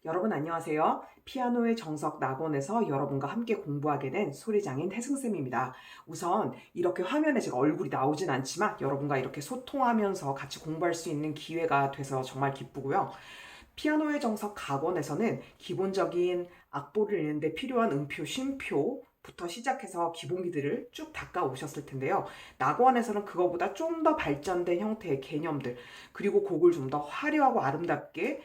여러분 안녕하세요. 피아노의 정석 낙원에서 여러분과 함께 공부하게 된 소리장인 태승쌤입니다. 우선 이렇게 화면에 제가 얼굴이 나오진 않지만 여러분과 이렇게 소통하면서 같이 공부할 수 있는 기회가 돼서 정말 기쁘고요. 피아노의 정석 각원에서는 기본적인 악보를 읽는데 필요한 음표, 쉼표 부터 시작해서 기본기들을 쭉 닦아 오셨을 텐데요. 낙원에서는 그거보다 좀 더 발전된 형태의 개념들, 그리고 곡을 좀 더 화려하고 아름답게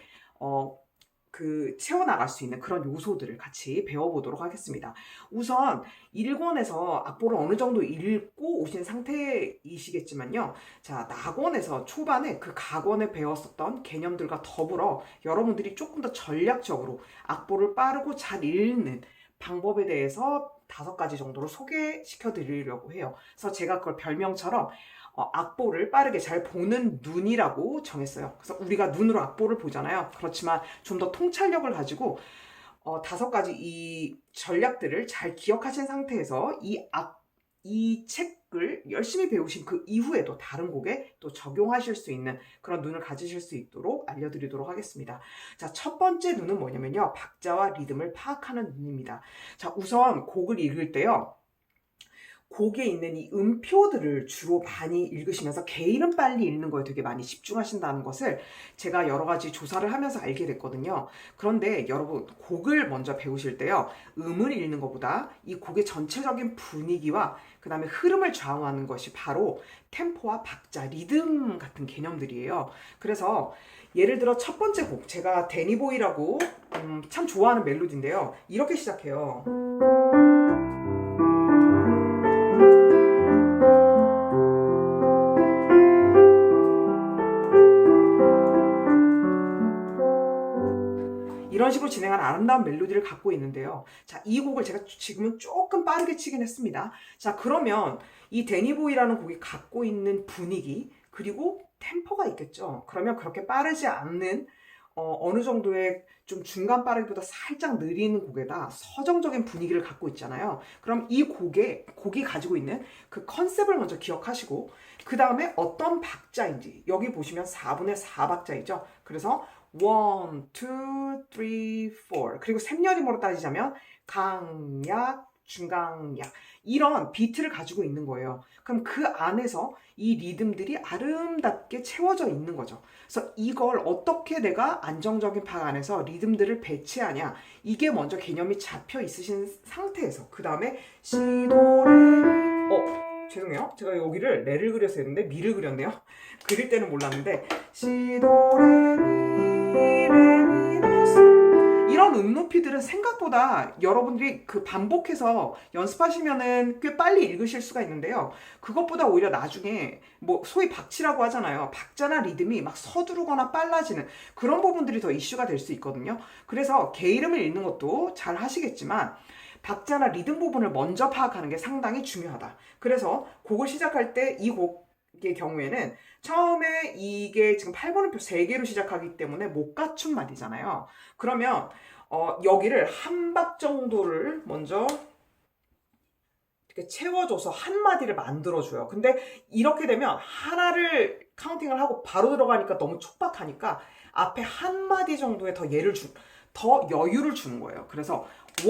채워나갈 수 있는 그런 요소들을 같이 배워보도록 하겠습니다. 우선 1권에서 악보를 어느 정도 읽고 오신 상태이시겠지만요. 자, 낙원에서 초반에 그 각원에 배웠었던 개념들과 더불어 여러분들이 조금 더 전략적으로 악보를 빠르고 잘 읽는 방법에 대해서 5가지 정도로 소개시켜 드리려고 해요. 그래서 제가 그걸 별명처럼 악보를 빠르게 잘 보는 눈이라고 정했어요. 그래서 우리가 눈으로 악보를 보잖아요. 그렇지만 좀 더 통찰력을 가지고 5가지 이 전략들을 잘 기억하신 상태에서 이 책을 열심히 배우신 그 이후에도 다른 곡에 또 적용하실 수 있는 그런 눈을 가지실 수 있도록 알려드리도록 하겠습니다. 자, 첫 번째 눈은 뭐냐면요. 박자와 리듬을 파악하는 눈입니다. 자, 우선 곡을 읽을 때요. 곡에 있는 이 음표들을 주로 많이 읽으시면서 개인은 빨리 읽는 거에 되게 많이 집중하신다는 것을 제가 여러 가지 조사를 하면서 알게 됐거든요. 그런데 여러분, 곡을 먼저 배우실 때요, 음을 읽는 것보다 이 곡의 전체적인 분위기와 그 다음에 흐름을 좌우하는 것이 바로 템포와 박자, 리듬 같은 개념들이에요. 그래서 예를 들어 첫 번째 곡, 제가 데니보이라고 참 좋아하는 멜로디인데요. 이렇게 시작해요. 이런 식으로 진행하는 아름다운 멜로디를 갖고 있는데요. 자, 이 곡을 제가 지금은 조금 빠르게 치긴 했습니다. 자, 그러면 이 데니보이라는 곡이 갖고 있는 분위기, 그리고 템포가 있겠죠. 그러면 그렇게 빠르지 않는 어느 정도의 좀 중간 빠르기보다 살짝 느린 곡에다 서정적인 분위기를 갖고 있잖아요. 그럼 이 곡이 가지고 있는 그 컨셉을 먼저 기억하시고, 그 다음에 어떤 박자인지, 여기 보시면 4분의 4박자이죠. 그래서 1, 2, 3, 4. 그리고 샘여림으로 따지자면 강약, 중강약, 이런 비트를 가지고 있는 거예요. 그럼 그 안에서 이 리듬들이 아름답게 채워져 있는 거죠. 그래서 이걸 어떻게 내가 안정적인 박 안에서 리듬들을 배치하냐, 이게 먼저 개념이 잡혀 있으신 상태에서 그 다음에 죄송해요. 제가 여기를 레를 그려서 했는데 미를 그렸네요. 그릴 때는 몰랐는데 이런 음높이들은 생각보다 여러분들이 그 반복해서 연습하시면은 꽤 빨리 읽으실 수가 있는데요. 그것보다 오히려 나중에 뭐 소위 박치라고 하잖아요. 박자나 리듬이 막 서두르거나 빨라지는 그런 부분들이 더 이슈가 될 수 있거든요. 그래서 개 이름을 읽는 것도 잘 하시겠지만 박자나 리듬 부분을 먼저 파악하는 게 상당히 중요하다. 그래서 곡을 시작할 때 이 곡의 경우에는 처음에 이게 지금 8분음표 3개로 시작하기 때문에 못 갖춘 말이잖아요. 그러면 여기를 한 박 정도를 먼저 이렇게 채워줘서 한 마디를 만들어줘요. 근데 이렇게 되면 하나를 카운팅을 하고 바로 들어가니까 너무 촉박하니까 앞에 한 마디 정도의 더 여유를 주는 거예요. 그래서 1, 2,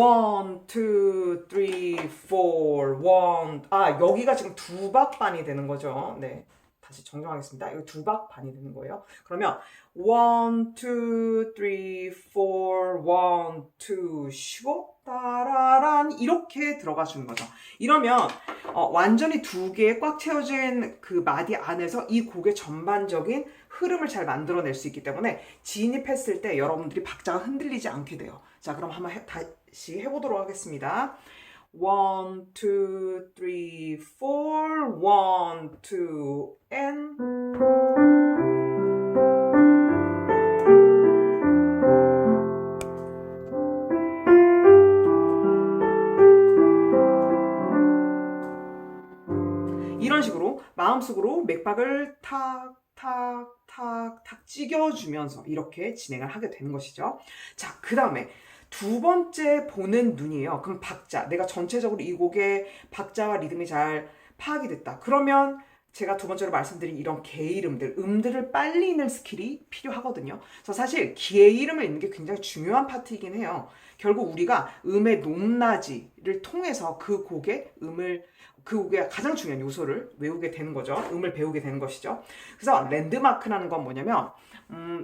3, 4, 1. 여기가 지금 2박 반이 되는 거죠. 네. 다시 정정하겠습니다. 이거 2박 반이 되는 거예요. 그러면 1, 2, 3, 4, 1, 2 쉬고 따라란 이렇게 들어가 주는 거죠. 이러면 완전히 2개에 꽉 채워진 그 마디 안에서 이 곡의 전반적인 흐름을 잘 만들어낼 수 있기 때문에 진입했을 때 여러분들이 박자가 흔들리지 않게 돼요. 자, 그럼 한번 다시 해보도록 하겠습니다. 1, 2, 3, 4, 1, 2, and 이런 식으로 마음속으로 맥박을 탁 찍어주면서 이렇게 진행을 하게 되는 것이죠. 자, 그 다음에 2번째 보는 눈이에요. 그럼 박자, 내가 전체적으로 이 곡의 박자와 리듬이 잘 파악이 됐다. 그러면 제가 두 번째로 말씀드린 이런 개 이름들, 음들을 빨리 읽는 스킬이 필요하거든요. 그래서 사실 개 이름을 읽는 게 굉장히 중요한 파트이긴 해요. 결국 우리가 음의 높낮이를 통해서 그 곡의 가장 중요한 요소를 외우게 되는 거죠. 음을 배우게 되는 것이죠. 그래서 랜드마크라는 건 뭐냐면,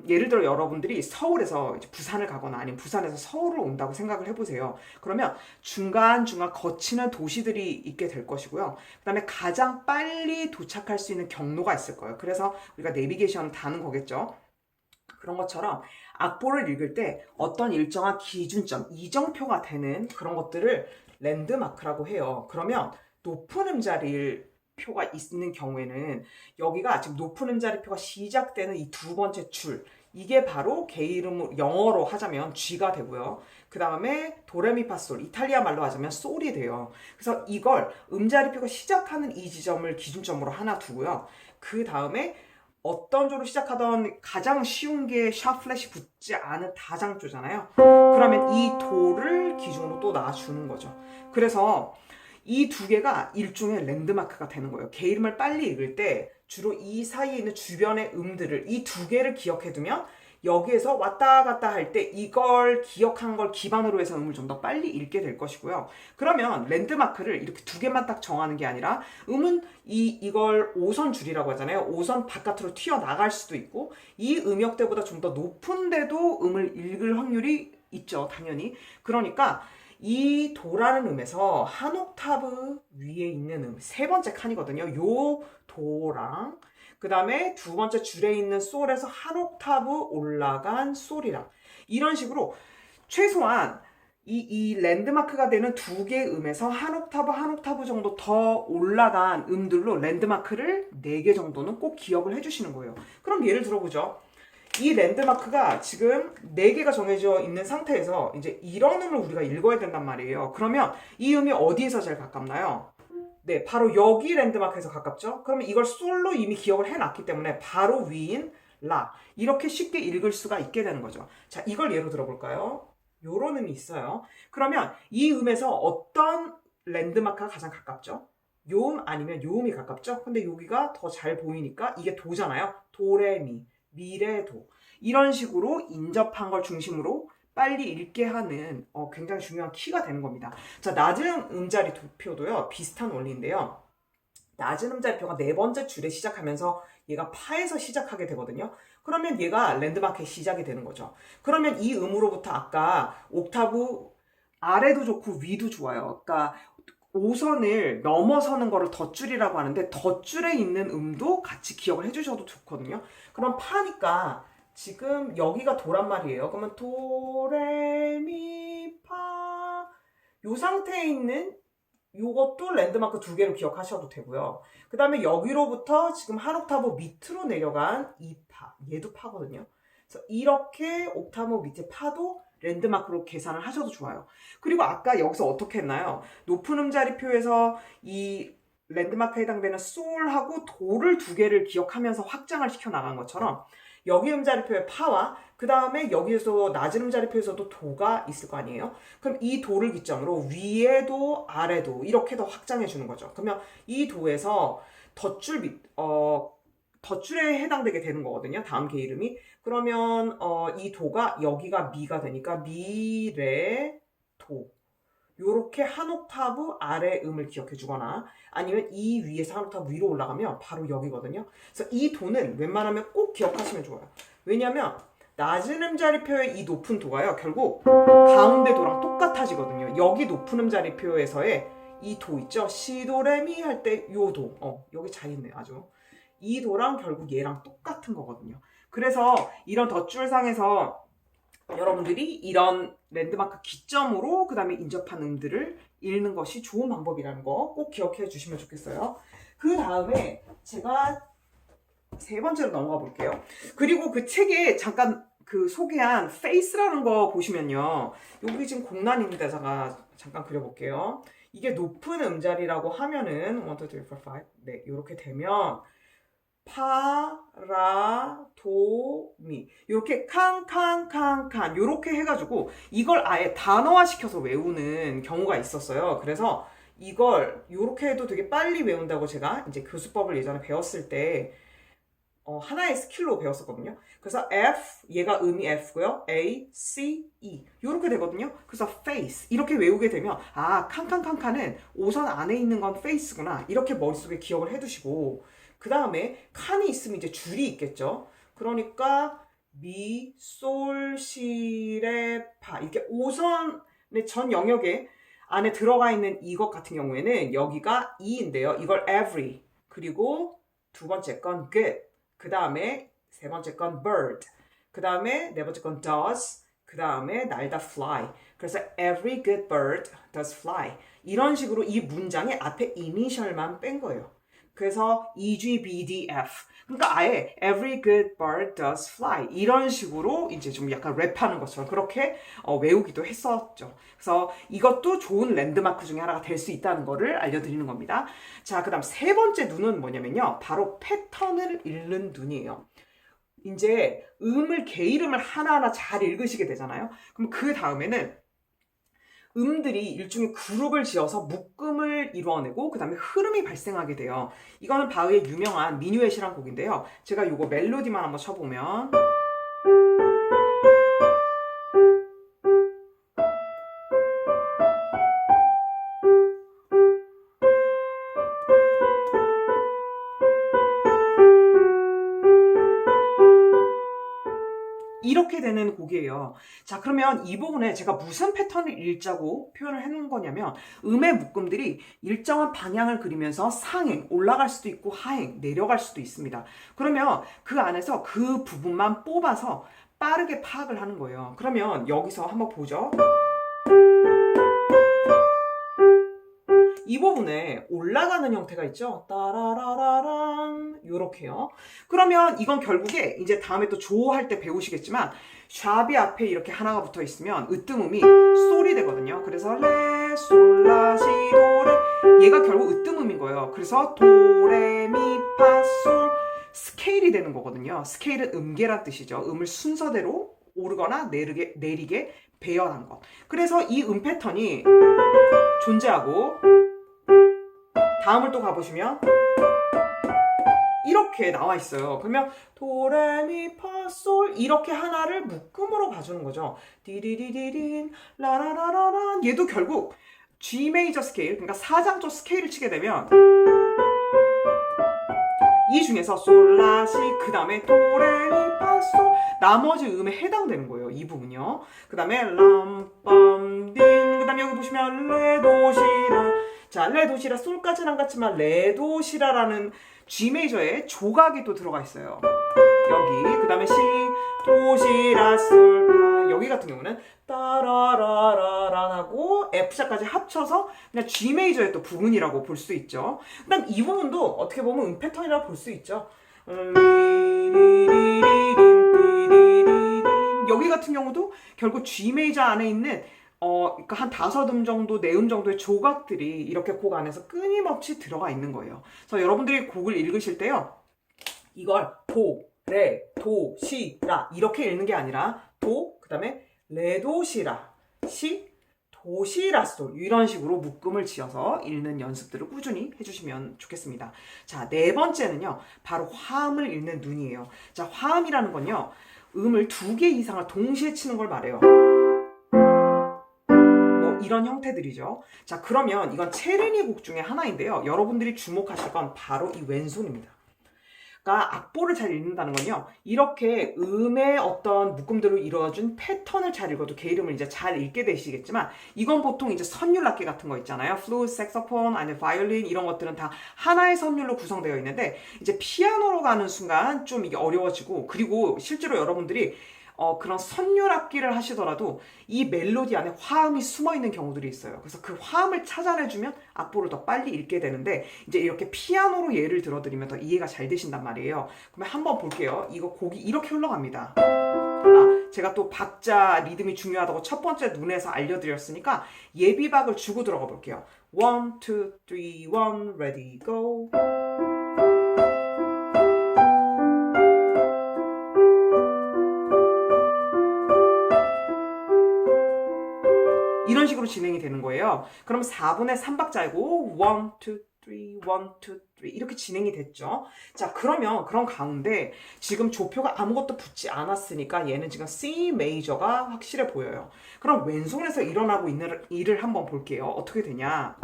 예를 들어 여러분들이 서울에서 이제 부산을 가거나 아니면 부산에서 서울을 온다고 생각을 해보세요. 그러면 중간중간 거치는 도시들이 있게 될 것이고요. 그 다음에 가장 빨리 도착할 수 있는 경로가 있을 거예요. 그래서 우리가 내비게이션을 다는 거겠죠. 그런 것처럼 악보를 읽을 때 어떤 일정한 기준점, 이정표가 되는 그런 것들을 랜드마크라고 해요. 그러면 높은 음자리일 표가 있는 경우에는 여기가 지금 높은 음자리표가 시작되는 이 두 번째 줄, 이게 바로 개 이름으로 영어로 하자면 G가 되고요. 그 다음에 도레미파솔, 이탈리아 말로 하자면 솔이 돼요. 그래서 이걸 음자리표가 시작하는 이 지점을 기준점으로 하나 두고요. 그 다음에 어떤 조로 시작하던 가장 쉬운 게 샵 플래시 붙지 않은 다장조잖아요. 그러면 이 도를 기준으로 또 놔주는 거죠. 그래서 이 두 개가 일종의 랜드마크가 되는 거예요. 개 이름을 빨리 읽을 때 주로 이 사이에 있는 주변의 음들을, 이 두 개를 기억해두면 여기에서 왔다 갔다 할 때 이걸 기억한 걸 기반으로 해서 음을 좀 더 빨리 읽게 될 것이고요. 그러면 랜드마크를 이렇게 두 개만 딱 정하는 게 아니라 음은 이걸 5선 줄이라고 하잖아요. 5선 바깥으로 튀어나갈 수도 있고 이 음역대보다 좀 더 높은데도 음을 읽을 확률이 있죠. 당연히. 그러니까 이 도라는 음에서 한 옥타브 위에 있는 음, 세 번째 칸이거든요. 요 도랑 그 다음에 두 번째 줄에 있는 솔에서 한 옥타브 올라간 솔이랑 이런 식으로 최소한 이 랜드마크가 되는 두 개의 음에서 한 옥타브 정도 더 올라간 음들로 랜드마크를 4개 정도는 꼭 기억을 해주시는 거예요. 그럼 예를 들어보죠. 이 랜드마크가 지금 4개가 정해져 있는 상태에서 이제 이런 음을 우리가 읽어야 된단 말이에요. 그러면 이 음이 어디에서 제일 가깝나요? 네, 바로 여기 랜드마크에서 가깝죠? 그러면 이걸 솔로 이미 기억을 해놨기 때문에 바로 위인 라, 이렇게 쉽게 읽을 수가 있게 되는 거죠. 자, 이걸 예로 들어볼까요? 요런 음이 있어요. 그러면 이 음에서 어떤 랜드마크가 가장 가깝죠? 요 음 아니면 요 음이 가깝죠? 근데 여기가 더 잘 보이니까 이게 도잖아요. 도레미, 미레도. 이런 식으로 인접한 걸 중심으로 빨리 읽게 하는 굉장히 중요한 키가 되는 겁니다. 자, 낮은 음자리 표도요. 비슷한 원리인데요. 낮은 음자리표가 4번째 줄에 시작하면서 얘가 파에서 시작하게 되거든요. 그러면 얘가 랜드마크의 시작이 되는 거죠. 그러면 이 음으로부터 아까 옥타브 아래도 좋고 위도 좋아요. 그러니까 5선을 넘어서는 거를 덧줄이라고 하는데 덧줄에 있는 음도 같이 기억을 해주셔도 좋거든요. 그럼 파니까 지금 여기가 도란 말이에요. 그러면 도, 레, 미, 파 요 상태에 있는 요것도 랜드마크 2개로 기억하셔도 되고요. 그 다음에 여기로부터 지금 한 옥타브 밑으로 내려간 이 파, 얘도 파거든요. 그래서 이렇게 옥타브 밑에 파도 랜드마크로 계산을 하셔도 좋아요. 그리고 아까 여기서 어떻게 했나요? 높은 음자리표에서 이 랜드마크에 해당되는 솔하고 도를 2개를 기억하면서 확장을 시켜 나간 것처럼 여기 음자리표의 파와 그 다음에 여기에서 낮은 음자리표에서도 도가 있을 거 아니에요? 그럼 이 도를 기점으로 위에도 아래도 이렇게 더 확장해 주는 거죠. 그러면 이 도에서 덧줄에 해당되게 되는 거거든요. 다음 개 이름이. 그러면 이 도가 여기가 미가 되니까 미, 레, 도. 요렇게 한 옥타브 아래 음을 기억해 주거나 아니면 이 위에서 한 옥타브 위로 올라가면 바로 여기거든요. 그래서 이 도는 웬만하면 꼭 기억하시면 좋아요. 왜냐면 낮은 음자리표의 이 높은 도가요. 결국 가운데 도랑 똑같아지거든요. 여기 높은 음자리표에서의 이 도 있죠. 시도레미 할 때 요 도. 여기 잘 있네요. 아주. 이 도랑 결국 얘랑 똑같은 거거든요. 그래서 이런 덧줄상에서 여러분들이 이런 랜드마크 기점으로 그 다음에 인접한 음들을 읽는 것이 좋은 방법이라는 거 꼭 기억해 주시면 좋겠어요. 그 다음에 제가 3번째로 넘어가 볼게요. 그리고 그 책에 잠깐 그 소개한 페이스라는 거 보시면요. 여기 지금 공란 있는 데다가 잠깐 그려볼게요. 이게 높은 음자리라고 하면은 1, 2, 3, 4, 5 네, 이렇게 되면 파, 라, 도, 미 이렇게 칸칸칸칸 이렇게 해가지고 이걸 아예 단어화시켜서 외우는 경우가 있었어요. 그래서 이걸 이렇게 해도 되게 빨리 외운다고 제가 이제 교수법을 예전에 배웠을 때 하나의 스킬로 배웠었거든요. 그래서 F, 얘가 음이 F고요. A, C, E 이렇게 되거든요. 그래서 face 이렇게 외우게 되면 칸칸칸칸은 오선 안에 있는 건 face구나 이렇게 머릿속에 기억을 해두시고 그 다음에 칸이 있으면 이제 줄이 있겠죠. 그러니까 미, 솔, 시, 레, 파 이렇게 오선의 전 영역에 안에 들어가 있는 이것 같은 경우에는 여기가 E인데요. 이걸 every 그리고 두 번째 건 good 그 다음에 세 번째 건 bird 그 다음에 네 번째 건 does 그 다음에 날다 fly 그래서 every good bird does fly 이런 식으로 이 문장에 앞에 이니셜만 뺀 거예요. 그래서 EGBDF 그러니까 아예 every good bird does fly 이런 식으로 이제 좀 약간 랩하는 것처럼 그렇게 외우기도 했었죠. 그래서 이것도 좋은 랜드마크 중에 하나가 될 수 있다는 거를 알려드리는 겁니다. 자, 그 다음 세 번째 눈은 뭐냐면요. 바로 패턴을 읽는 눈이에요. 이제 게이름을 하나하나 잘 읽으시게 되잖아요. 그럼 그 다음에는 음들이 일종의 그룹을 지어서 묶음을 이루어내고 그 다음에 흐름이 발생하게 돼요. 이거는 바흐의 유명한 미뉴엣이란 곡인데요. 제가 이거 멜로디만 한번 쳐보면 이렇게 되는 곡이에요. 자, 그러면 이 부분에 제가 무슨 패턴을 읽자고 표현을 해놓은 거냐면 음의 묶음들이 일정한 방향을 그리면서 상행, 올라갈 수도 있고 하행, 내려갈 수도 있습니다. 그러면 그 안에서 그 부분만 뽑아서 빠르게 파악을 하는 거예요. 그러면 여기서 한번 보죠. 이 부분에 올라가는 형태가 있죠. 따라라라란 요렇게요. 그러면 이건 결국에 이제 다음에 또 조할 때 배우시겠지만 샵이 앞에 이렇게 하나가 붙어 있으면 으뜸음이 솔이 되거든요. 그래서 레, 솔, 라, 시, 도, 레 얘가 결국 으뜸음인 거예요. 그래서 도, 레, 미, 파, 솔 스케일이 되는 거거든요. 스케일은 음계란 뜻이죠. 음을 순서대로 오르거나 내리게 배열한 것. 그래서 이 음 패턴이 존재하고 다음을 또 가보시면 이렇게 나와 있어요. 그러면 도레미파솔 이렇게 하나를 묶음으로 봐주는 거죠. 디리리리린 라라라라란 얘도 결국 G 메이저 스케일 그러니까 4장조 스케일을 치게 되면 이 중에서 솔라시 그 다음에 도레미파솔 나머지 음에 해당되는 거예요. 이 부분이요. 그 다음에 람빰딘 그 다음에 여기 보시면 레도시라 자, 레도시라 솔까지는 안 같지만 레도시라라는 G 메이저에 조각이 또 들어가 있어요. 여기 그 다음에 시, 도시라, 솔, 여기 같은 경우는 따라라라란하고 F자까지 합쳐서 그냥 G 메이저의 또 부분이라고 볼 수 있죠. 그 다음 이 부분도 어떻게 보면 음 패턴이라고 볼 수 있죠. 여기 같은 경우도 결국 G 메이저 안에 있는 그러니까 한 5음 정도, 4음 정도의 조각들이 이렇게 곡 안에서 끊임없이 들어가 있는 거예요. 그래서 여러분들이 곡을 읽으실 때요. 이걸 도, 레, 도, 시, 라 이렇게 읽는 게 아니라 도, 그 다음에 레, 도, 시, 라, 시, 도, 시, 라, 솔 이런 식으로 묶음을 지어서 읽는 연습들을 꾸준히 해주시면 좋겠습니다. 자, 네 번째는요. 바로 화음을 읽는 눈이에요. 자, 화음이라는 건요. 음을 2개 이상을 동시에 치는 걸 말해요. 이런 형태들이죠. 자, 그러면 이건 체르니 곡 중에 하나인데요. 여러분들이 주목하실 건 바로 이 왼손입니다. 그러니까 악보를 잘 읽는다는 건요. 이렇게 음의 어떤 묶음들로 이루어진 패턴을 잘 읽어도 게이름을 이제 잘 읽게 되시겠지만 이건 보통 이제 선율 악기 같은 거 있잖아요. 플루트, 색소폰, 아니면 바이올린 이런 것들은 다 하나의 선율로 구성되어 있는데 이제 피아노로 가는 순간 좀 이게 어려워지고 그리고 실제로 여러분들이 그런 선율 악기를 하시더라도 이 멜로디 안에 화음이 숨어 있는 경우들이 있어요. 그래서 그 화음을 찾아내주면 악보를 더 빨리 읽게 되는데 이제 이렇게 피아노로 예를 들어드리면 더 이해가 잘 되신단 말이에요. 그러면 한번 볼게요. 이거 곡이 이렇게 흘러갑니다. 제가 또 박자 리듬이 중요하다고 첫 번째 눈에서 알려드렸으니까 예비박을 주고 들어가 볼게요. 1, 2, 3, 1, ready, go. 이런 식으로 진행이 되는 거예요. 그럼 4분의 3박자이고 1, 2, 3, 1, 2, 3 이렇게 진행이 됐죠. 자, 그러면 그런 가운데 지금 조표가 아무것도 붙지 않았으니까 얘는 지금 C 메이저가 확실해 보여요. 그럼 왼손에서 일어나고 있는 일을 한번 볼게요. 어떻게 되냐?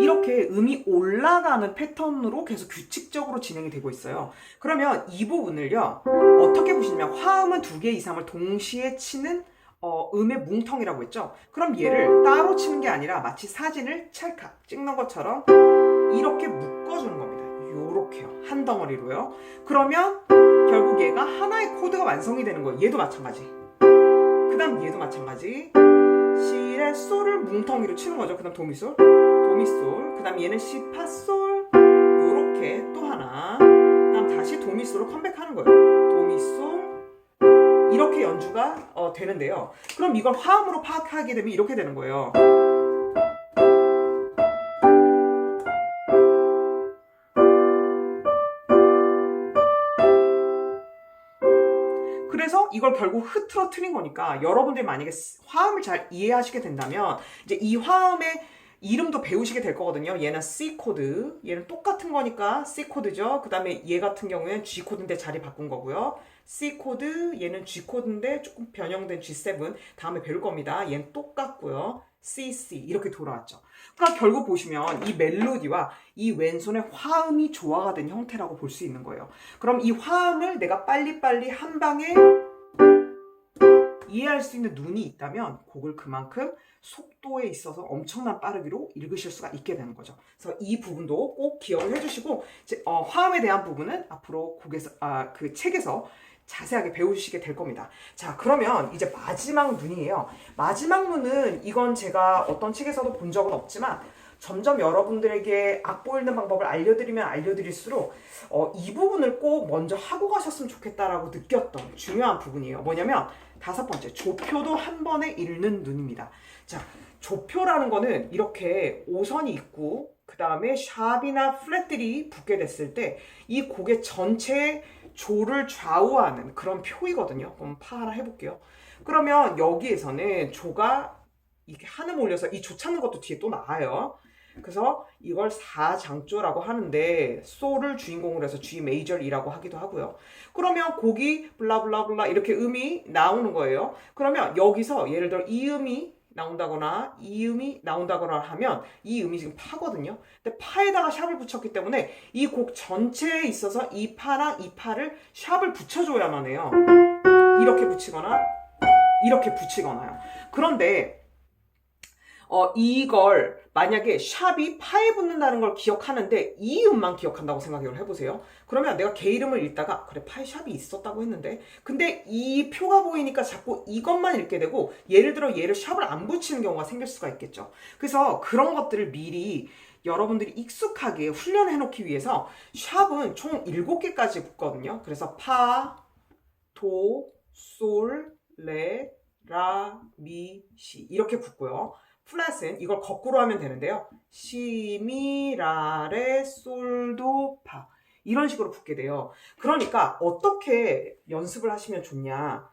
이렇게 음이 올라가는 패턴으로 계속 규칙적으로 진행이 되고 있어요. 그러면 이 부분을요, 어떻게 보시냐면 화음은 2개 이상을 동시에 치는 음의 뭉텅이라고 했죠. 그럼 얘를 따로 치는 게 아니라 마치 사진을 찰칵 찍는 것처럼 이렇게 묶어주는 겁니다. 요렇게요. 한 덩어리로요. 그러면 결국 얘가 하나의 코드가 완성이 되는 거예요. 얘도 마찬가지. 그 다음 얘도 마찬가지. 시레 솔을 뭉텅이로 치는 거죠. 그 다음 도미솔, 도미솔. 그 다음 얘는 시, 파, 솔. 요렇게 또 하나. 그 다음 다시 도미솔로 컴백하는 거예요. 도미솔. 이렇게 연주가 되는데요. 그럼 이걸 화음으로 파악하게 되면 이렇게 되는 거예요. 그래서 이걸 결국 흐트러트린 거니까 여러분들이 만약에 화음을 잘 이해하시게 된다면 이제 이 화음의 이름도 배우시게 될 거거든요. 얘는 C 코드, 얘는 똑같은 거니까 C 코드죠. 그 다음에 얘 같은 경우에는 G 코드인데 자리 바꾼 거고요. C 코드, 얘는 G 코드인데 조금 변형된 G7 다음에 배울 겁니다. 얘는 똑같고요. C, C 이렇게 돌아왔죠. 그러니까 결국 보시면 이 멜로디와 이 왼손의 화음이 조화가 된 형태라고 볼 수 있는 거예요. 그럼 이 화음을 내가 빨리빨리 한 방에 이해할 수 있는 눈이 있다면 곡을 그만큼 속도에 있어서 엄청난 빠르기로 읽으실 수가 있게 되는 거죠. 그래서 이 부분도 꼭 기억을 해주시고 화음에 대한 부분은 앞으로 그 책에서 자세하게 배우시게 될 겁니다. 자, 그러면 이제 마지막 눈이에요. 마지막 눈은 이건 제가 어떤 책에서도 본 적은 없지만 점점 여러분들에게 악보 읽는 방법을 알려드리면 알려드릴수록 이 부분을 꼭 먼저 하고 가셨으면 좋겠다라고 느꼈던 중요한 부분이에요. 뭐냐면 5번째, 조표도 한 번에 읽는 눈입니다. 자, 조표라는 거는 이렇게 5선이 있고 그 다음에 샵이나 플랫들이 붙게 됐을 때 이 곡의 전체의 조를 좌우하는 그런 표이거든요. 그럼 파 하나 해볼게요. 그러면 여기에서는 조가 이렇게 한음 올려서 이 조 찾는 것도 뒤에 또 나와요. 그래서 이걸 4장조라고 하는데 솔을 주인공으로 해서 G 메이저이라고 하기도 하고요. 그러면 곡이 블라블라블라 이렇게 음이 나오는 거예요. 그러면 여기서 예를 들어 이 음이 나온다거나 이 음이 나온다거나 하면 이 음이 지금 파거든요. 근데 파에다가 샵을 붙였기 때문에 이 곡 전체에 있어서 이 파랑 이 파를 샵을 붙여줘야만 해요. 이렇게 붙이거나 이렇게 붙이거나요. 그런데 이걸 만약에 샵이 파에 붙는다는 걸 기억하는데 이 음만 기억한다고 생각을 해보세요. 그러면 내가 개 이름을 읽다가 그래 파에 샵이 있었다고 했는데 근데 이 표가 보이니까 자꾸 이것만 읽게 되고 예를 들어 얘를 샵을 안 붙이는 경우가 생길 수가 있겠죠. 그래서 그런 것들을 미리 여러분들이 익숙하게 훈련해 놓기 위해서 샵은 총 7개까지 붙거든요. 그래서 파, 도, 솔, 레, 라, 미, 시 이렇게 붙고요. 플랫은 이걸 거꾸로 하면 되는데요. 시, 미, 라, 레, 솔, 도, 파 이런 식으로 붙게 돼요. 그러니까 어떻게 연습을 하시면 좋냐.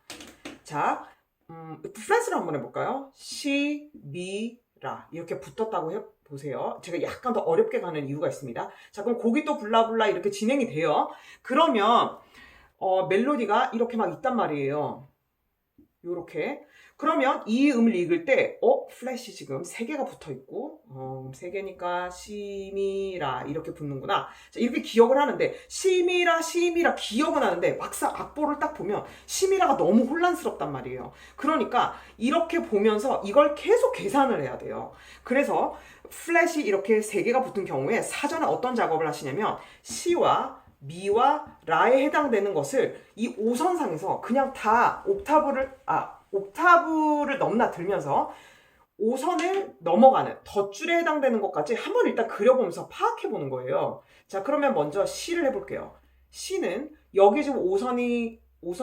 자, 플랫으로 한번 해볼까요? 시, 미, 라 이렇게 붙었다고 해보세요. 제가 약간 더 어렵게 가는 이유가 있습니다. 자, 그럼 곡이 또 블라블라 이렇게 진행이 돼요. 그러면 멜로디가 이렇게 막 있단 말이에요. 요렇게. 그러면 이 음을 읽을 때 플랫이 지금 3개가 붙어있고 3개니까 시미라 이렇게 붙는구나. 자, 이렇게 기억을 하는데 시미라 기억은 하는데 막상 악보를 딱 보면 시미라가 너무 혼란스럽단 말이에요. 그러니까 이렇게 보면서 이걸 계속 계산을 해야 돼요. 그래서 플랫이 이렇게 3개가 붙은 경우에 사전에 어떤 작업을 하시냐면 시와 미와 라에 해당되는 것을 이 5선상에서 그냥 다 옥타브를 넘나들면서 5선을 넘어가는 덧줄에 해당되는 것까지 한번 일단 그려보면서 파악해보는 거예요. 자, 그러면 먼저 시를 해볼게요. 시는 여기 지금 5선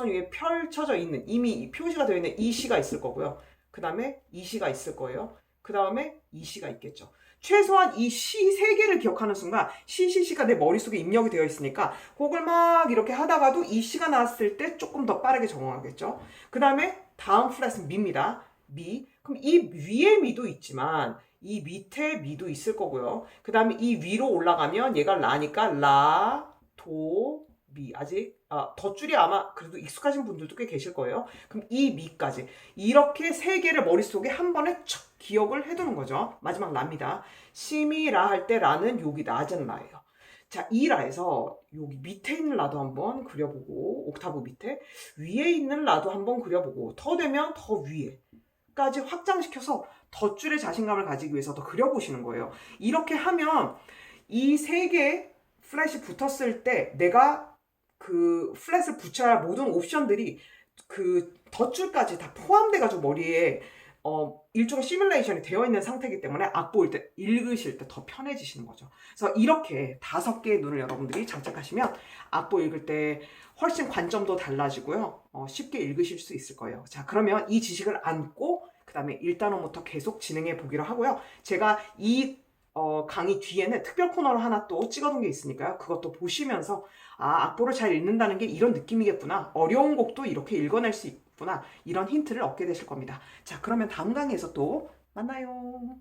위에 펼쳐져 있는 이미 표시가 되어 있는 이 시가 있을 거고요. 그 다음에 이 시가 있을 거예요. 그 다음에 이 시가 있겠죠. 최소한 이 시 세 개를 기억하는 순간 시시시가 내 머릿속에 입력이 되어 있으니까 곡을 막 이렇게 하다가도 이 시가 나왔을 때 조금 더 빠르게 적응하겠죠. 그 다음에 다음 플랫은 미입니다. 미. 그럼 이 위에 미도 있지만 이 밑에 미도 있을 거고요. 그 다음에 이 위로 올라가면 얘가 라니까 라, 도, 미. 아직 덧줄이 아마 그래도 익숙하신 분들도 꽤 계실 거예요. 그럼 이 미까지 이렇게 세 개를 머릿속에 한 번에 촥 기억을 해두는 거죠. 마지막 라입니다. 시미라 할 때 라는 여기 낮은 라예요. 자, 이 라에서 여기 밑에 있는 라도 한번 그려보고 옥타브 밑에 위에 있는 라도 한번 그려보고 더 되면 더 위에까지 확장시켜서 덧줄의 자신감을 가지기 위해서 더 그려보시는 거예요. 이렇게 하면 이 세 개의 플랫이 붙었을 때 내가 그 플랫을 붙여야 할 모든 옵션들이 그 덧줄까지 다 포함돼가지고 머리에 일종의 시뮬레이션이 되어 있는 상태이기 때문에 악보 읽으실 때 더 편해지시는 거죠. 그래서 이렇게 5개의 눈을 여러분들이 장착하시면 악보 읽을 때 훨씬 관점도 달라지고요. 쉽게 읽으실 수 있을 거예요. 자, 그러면 이 지식을 안고 그 다음에 1단원부터 계속 진행해 보기로 하고요. 제가 이 강의 뒤에는 특별 코너를 하나 또 찍어둔 게 있으니까요. 그것도 보시면서 악보를 잘 읽는다는 게 이런 느낌이겠구나. 어려운 곡도 이렇게 읽어낼 수 있구나. 이런 힌트를 얻게 되실 겁니다. 자, 그러면 다음 강의에서 또 만나요.